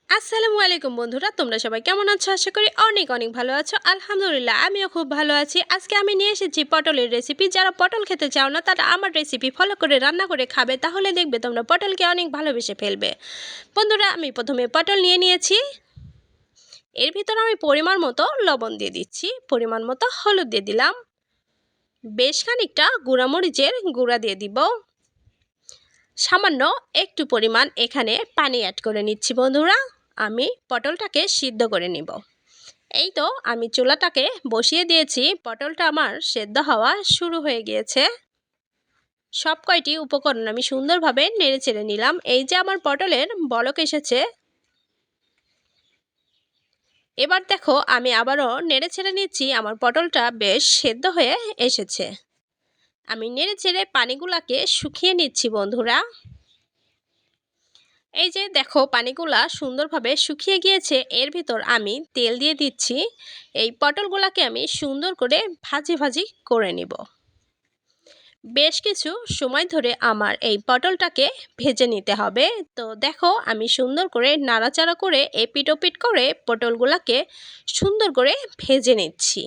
আসসালামু আলাইকুম বন্ধুরা, তোমরা সবাই কেমন আছো? আশা করি অনেক অনেক ভালো আছো। আলহামদুলিল্লাহ আমিও খুব ভালো আছি। আজকে আমি নিয়ে এসেছি পটলের রেসিপি। যারা পটল খেতে চাও না তারা আমার রেসিপি ফলো করে রান্না করে খাবে, তাহলে দেখবে তোমরা পটলকে অনেক ভালোবেসে ফেলবে। বন্ধুরা, আমি প্রথমে পটল নিয়ে নিয়েছি। এর ভিতর আমি পরিমাণ মতো লবণ দিয়ে দিচ্ছি, পরিমাণ মতো হলুদ দিয়ে দিলাম, বেশ খানিকটা গুঁড়ামরিচের গুঁড়া দিয়ে দিব, সামান্য একটু পরিমাণ এখানে পানি অ্যাড করে নিচ্ছি। বন্ধুরা, আমি পটলটাকে সিদ্ধ করে নিব। এই তো আমি চুলাটাকে বসিয়ে দিয়েছি, পটলটা আমার সেদ্ধ হওয়া শুরু হয়ে গিয়েছে। সব কয়টি উপকরণ আমি সুন্দরভাবে নেড়ে চেড়ে নিলাম। এই যে আমার পটলের বলক এসেছে। এবার দেখো আমি আবারও নেড়ে ছেড়ে নিচ্ছি, আমার পটলটা বেশ সেদ্ধ হয়ে এসেছে। আমি নেড়ে চেড়ে পানিগুলাকে শুকিয়ে নিচ্ছি। বন্ধুরা, এই যে দেখো পানিগুলা সুন্দরভাবে শুকিয়ে গিয়েছে। এর ভিতর আমি তেল দিয়ে দিচ্ছি। এই পটলগুলাকে আমি সুন্দর করে ভাজি ভাজি করে নিব। বেশ কিছু সময় ধরে আমার এই পটলটাকে ভেজে নিতে হবে। তো দেখো আমি সুন্দর করে নাড়াচাড়া করে এপিট ওপিট করে পটলগুলাকে সুন্দর করে ভেজে নিচ্ছি।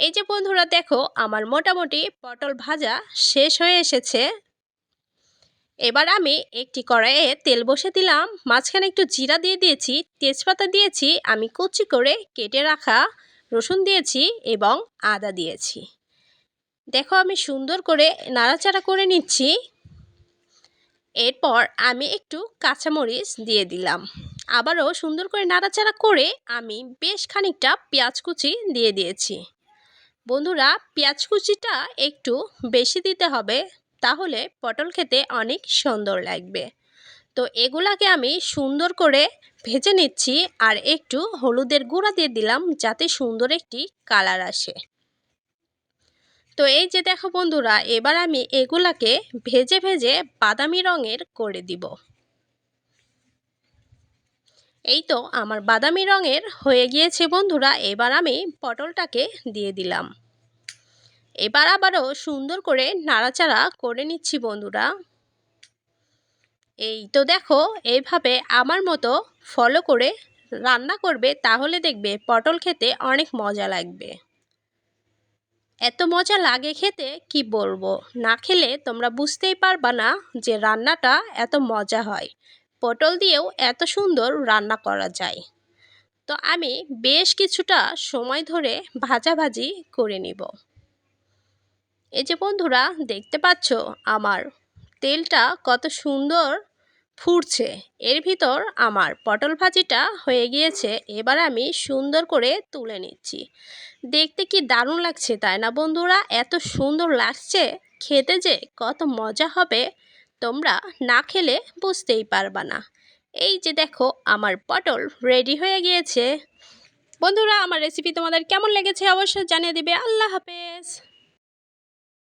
এই যে বন্ধুরা দেখো আমার মোটামুটি পটল ভাজা শেষ হয়ে এসেছে। এবার আমি একটি কড়াইয়ে তেল বসে দিলাম, মাঝখানে একটু জিরা দিয়ে দিয়েছি, তেজপাতা দিয়েছি, আমি কুচি করে কেটে রাখা রসুন দিয়েছি এবং আদা দিয়েছি। দেখো আমি সুন্দর করে নাড়াচাড়া করে নিচ্ছি। এরপর আমি একটু কাঁচামরিচ দিয়ে দিলাম, আবারও সুন্দর করে নাড়াচাড়া করে আমি বেশ খানিকটা পেঁয়াজ কুচি দিয়ে দিয়েছি। বন্ধুরা, পেঁয়াজ কুচিটা একটু বেশি দিতে হবে, তাহলে পটল খেতে অনেক সুন্দর লাগবে। তো এগুলাকে আমি সুন্দর করে ভেজে নিচ্ছি, আর একটু হলুদের গুঁড়া দিয়ে দিলাম যাতে সুন্দর একটি কালার আসে। তো এই যে দেখো বন্ধুরা, এবার আমি এগুলাকে ভেজে ভেজে বাদামি রঙের করে দিব। এই তো আমার বাদামি রঙের হয়ে গিয়েছে বন্ধুরা। এবার আমি পটলটাকে দিয়ে দিলাম। এবার আবারও সুন্দর করে নাড়াচাড়া করে নিচ্ছি। বন্ধুরা, এই তো দেখো এইভাবে আমার মতো ফলো করে রান্না করবে, তাহলে দেখবে পটল খেতে অনেক মজা লাগবে। এত মজা লাগে খেতে কি বলবো, না খেলে তোমরা বুঝতেই পারবা না যে রান্নাটা এত মজা হয়। পটল দিয়েও এত সুন্দর রান্না করা যায়। তো আমি বেশ কিছুটা সময় ধরে ভাজাভাজি করে নিব। এই যে বন্ধুরা দেখতে পাচ্ছ আমার তেলটা কত সুন্দর ফুটছে। এর ভিতর আমার পটল ভাজিটা হয়ে গিয়েছে। এবার আমি সুন্দর করে তুলে নিচ্ছি। দেখতে কি দারুণ লাগছে, তাই না বন্ধুরা? এত সুন্দর লাগছে, খেতে যে কত মজা হবে তোমরা না খেলে বুঝতেই পারবা না। এই যে দেখো আমার পটল রেডি হয়ে গিয়েছে। বন্ধুরা, আমার রেসিপি তোমাদের কেমন লেগেছে অবশ্যই জানিয়ে দিবে। আল্লাহ হাফেজ।